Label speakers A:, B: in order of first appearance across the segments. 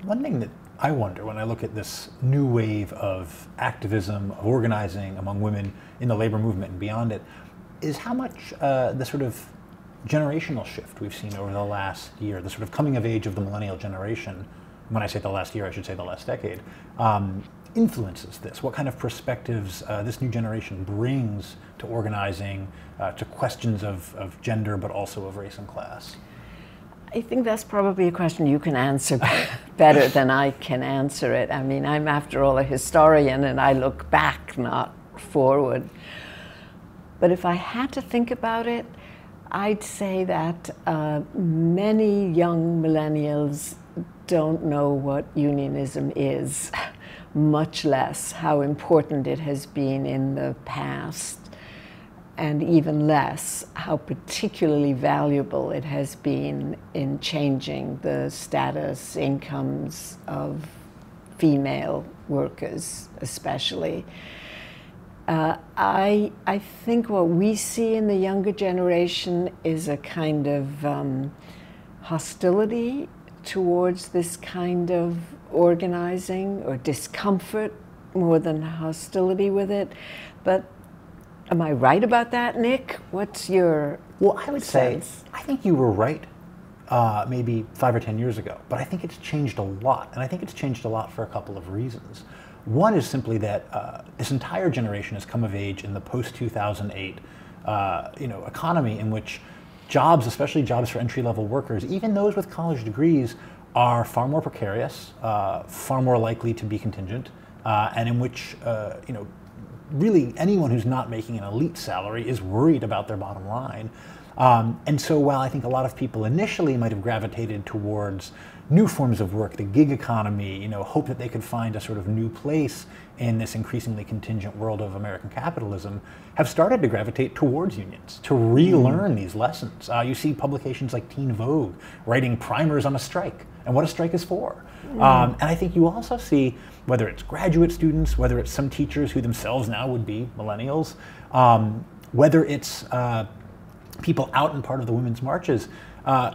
A: One thing that I wonder when I look at this new wave of activism, of organizing among women in the labor movement and beyond it, is how much the sort of generational shift we've seen over the last year, the sort of coming of age of the millennial generation, when I say the last year, I should say the last decade, influences this. What kind of perspectives this new generation brings to organizing, to questions of gender, but also of race and class?
B: I think that's probably a question you can answer better than I can answer it. I mean, I'm after all a historian and I look back, not forward. But if I had to think about it, I'd say that many young millennials don't know what unionism is, much less how important it has been in the past, and even less how particularly valuable it has been in changing the status, incomes of female workers especially. I think what we see in the younger generation is a kind of hostility towards this kind of organizing, or discomfort more than hostility with it. But am I right about that, Nick? What's your
A: Well, I would
B: sense?
A: say, I think you were right maybe 5 or 10 years ago, but I think it's changed a lot, and I think it's changed a lot for a couple of reasons. One is simply that this entire generation has come of age in the post-2008 economy in which jobs, especially jobs for entry-level workers, even those with college degrees, are far more precarious, far more likely to be contingent, and in which really anyone who's not making an elite salary is worried about their bottom line. And so while I think a lot of people initially might have gravitated towards new forms of work, the gig economy, hope that they could find a sort of new place in this increasingly contingent world of American capitalism, have started to gravitate towards unions, to relearn these lessons. You see publications like Teen Vogue writing primers on a strike and what a strike is for. And I think you also see, whether it's graduate students, whether it's some teachers who themselves now would be millennials, whether it's people out in part of the women's marches,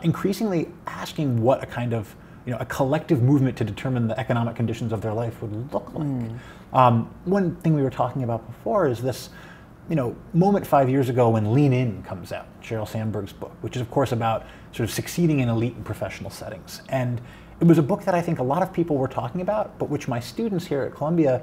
A: increasingly asking what a kind of a collective movement to determine the economic conditions of their life would look like. One thing we were talking about before is this moment 5 years ago when Lean In comes out, Sheryl Sandberg's book, which is of course about sort of succeeding in elite and professional settings. And it was a book that I think a lot of people were talking about, but which my students here at Columbia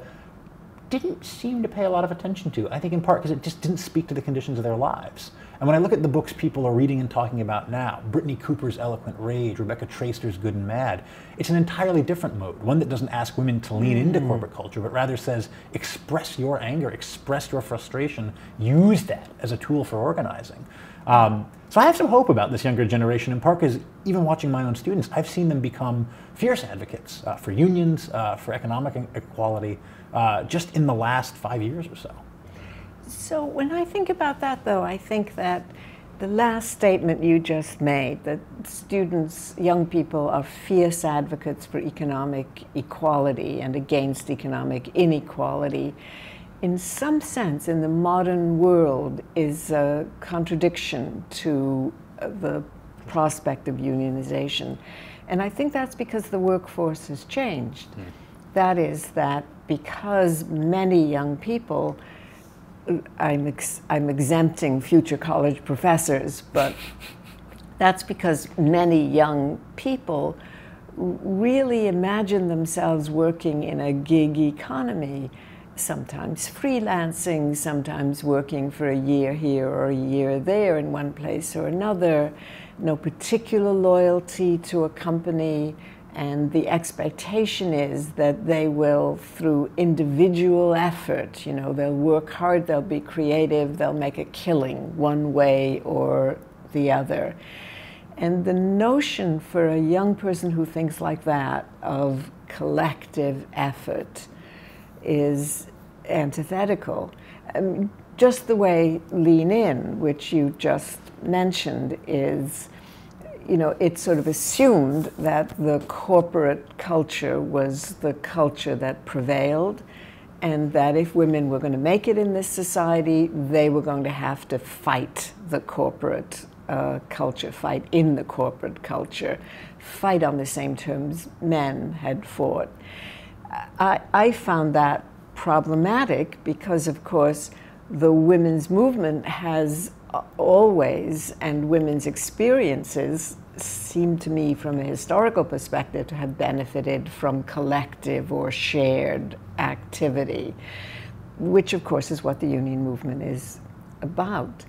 A: didn't seem to pay a lot of attention to. I think in part because it just didn't speak to the conditions of their lives. And when I look at the books people are reading and talking about now, Brittany Cooper's Eloquent Rage, Rebecca Traister's Good and Mad, it's an entirely different mode, one that doesn't ask women to lean into corporate culture, but rather says, express your anger, express your frustration, use that as a tool for organizing. So I have some hope about this younger generation, in part because even watching my own students, I've seen them become fierce advocates for unions, for economic equality, just in the last 5 years or so.
B: So when I think about that, though, I think that the last statement you just made, that students, young people, are fierce advocates for economic equality and against economic inequality, in some sense, in the modern world, is a contradiction to the prospect of unionization. And I think that's because the workforce has changed. That is, that because many young people, I'm exempting future college professors, but that's because many young people really imagine themselves working in a gig economy, sometimes freelancing, sometimes working for a year here or a year there in one place or another, no particular loyalty to a company, and the expectation is that they will, through individual effort, they'll work hard, they'll be creative, they'll make a killing one way or the other. And the notion for a young person who thinks like that of collective effort is antithetical. Just the way Lean In, which you just mentioned, is, it's sort of assumed that the corporate culture was the culture that prevailed, and that if women were going to make it in this society, they were going to have to fight the corporate culture, fight in the corporate culture, fight on the same terms men had fought. I found that problematic because, of course, the women's movement has always, and women's experiences seem to me from a historical perspective to have benefited from collective or shared activity, which of course is what the union movement is about.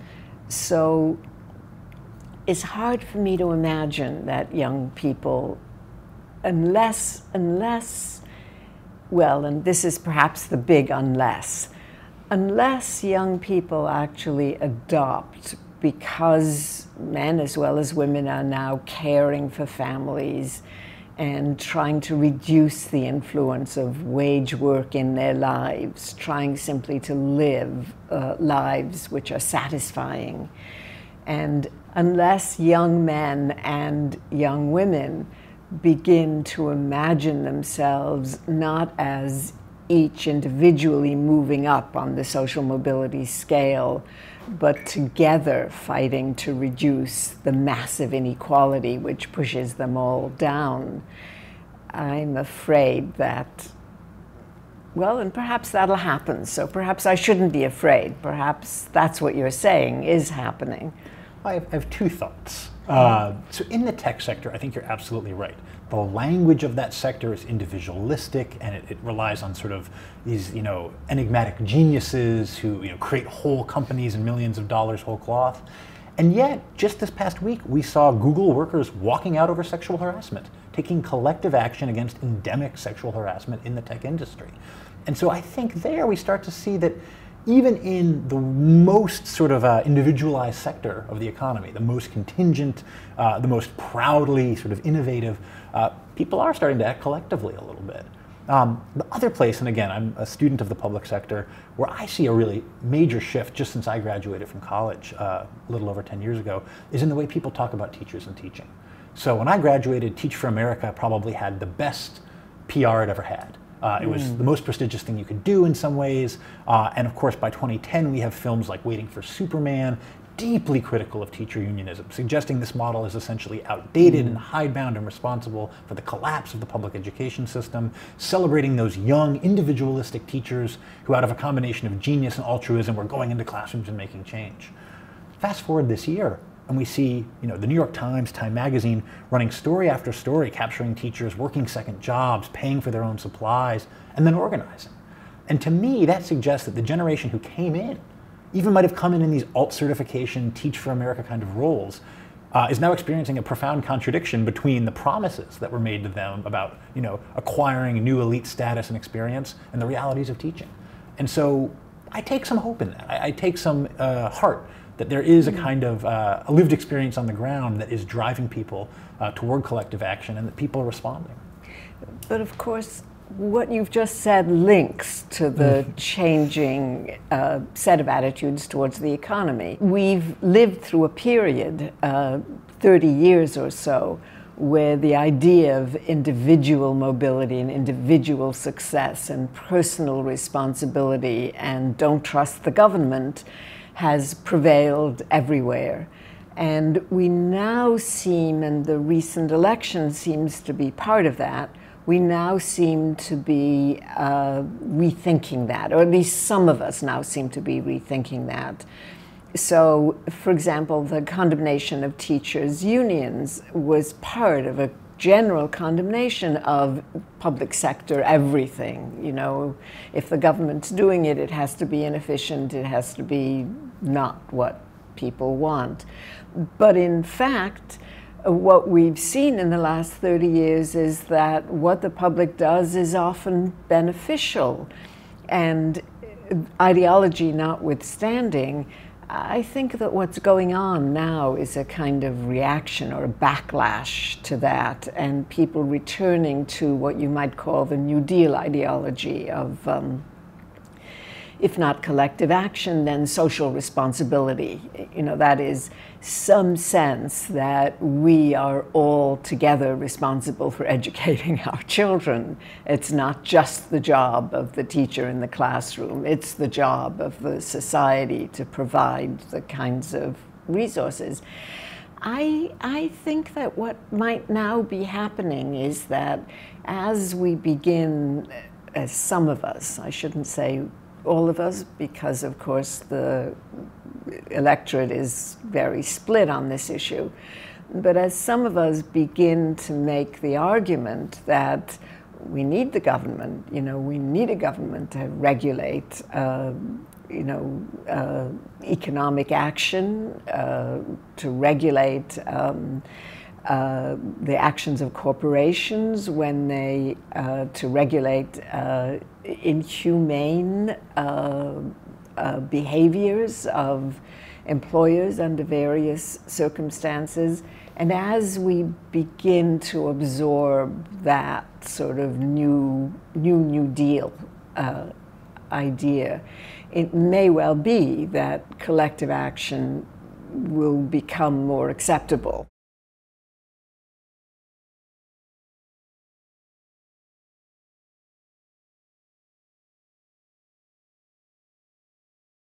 B: So it's hard for me to imagine that young people, unless, well, and this is perhaps the big unless young people actually adopt, because men as well as women are now caring for families and trying to reduce the influence of wage work in their lives, trying simply to live lives which are satisfying. And unless young men and young women begin to imagine themselves not as each individually moving up on the social mobility scale, but together fighting to reduce the massive inequality which pushes them all down, I'm afraid that, well, and perhaps that'll happen, so perhaps I shouldn't be afraid. Perhaps that's what you're saying is happening.
A: I have two thoughts. So in the tech sector, I think you're absolutely right. The language of that sector is individualistic, and it relies on sort of these, enigmatic geniuses who, create whole companies and millions of dollars whole cloth. And yet, just this past week, we saw Google workers walking out over sexual harassment, taking collective action against endemic sexual harassment in the tech industry. And so I think there we start to see that even in the most sort of individualized sector of the economy, the most contingent, the most proudly sort of innovative, people are starting to act collectively a little bit. The other place, and again, I'm a student of the public sector, where I see a really major shift just since I graduated from college a little over 10 years ago, is in the way people talk about teachers and teaching. So when I graduated, Teach for America probably had the best PR it ever had. It was the most prestigious thing you could do in some ways. And of course, by 2010, we have films like Waiting for Superman, deeply critical of teacher unionism, suggesting this model is essentially outdated and hidebound and responsible for the collapse of the public education system, celebrating those young, individualistic teachers who, out of a combination of genius and altruism, were going into classrooms and making change. Fast forward this year, and we see, the New York Times, Time Magazine, running story after story, capturing teachers working second jobs, paying for their own supplies, and then organizing. And to me, that suggests that the generation who came in, even might have come in these alt certification, Teach for America kind of roles, is now experiencing a profound contradiction between the promises that were made to them about, acquiring new elite status and experience and the realities of teaching. And so I take some hope in that. I take some heart that there is a kind of a lived experience on the ground that is driving people toward collective action, and that people are responding.
B: But of course, what you've just said links to the changing set of attitudes towards the economy. We've lived through a period, 30 years or so, where the idea of individual mobility and individual success and personal responsibility and don't trust the government has prevailed everywhere. And we now seem, and the recent election seems to be part of that, we now seem to be rethinking that, or at least some of us now seem to be rethinking that. So, for example, the condemnation of teachers' unions was part of a general condemnation of public sector everything. If the government's doing it, it has to be inefficient, it has to be not what people want. But in fact, what we've seen in the last 30 years is that what the public does is often beneficial. And ideology notwithstanding, I think that what's going on now is a kind of reaction or a backlash to that, and people returning to what you might call the New Deal ideology of, if not collective action, then social responsibility. That is some sense that we are all together responsible for educating our children. It's not just the job of the teacher in the classroom, it's the job of the society to provide the kinds of resources. I think that what might now be happening is that as we begin, as some of us, I shouldn't say all of us, because of course the electorate is very split on this issue, but as some of us begin to make the argument that we need the government, we need a government to regulate economic action, to regulate the actions of corporations when they, to regulate inhumane behaviors of employers under various circumstances. And as we begin to absorb that sort of new Deal idea, it may well be that collective action will become more acceptable.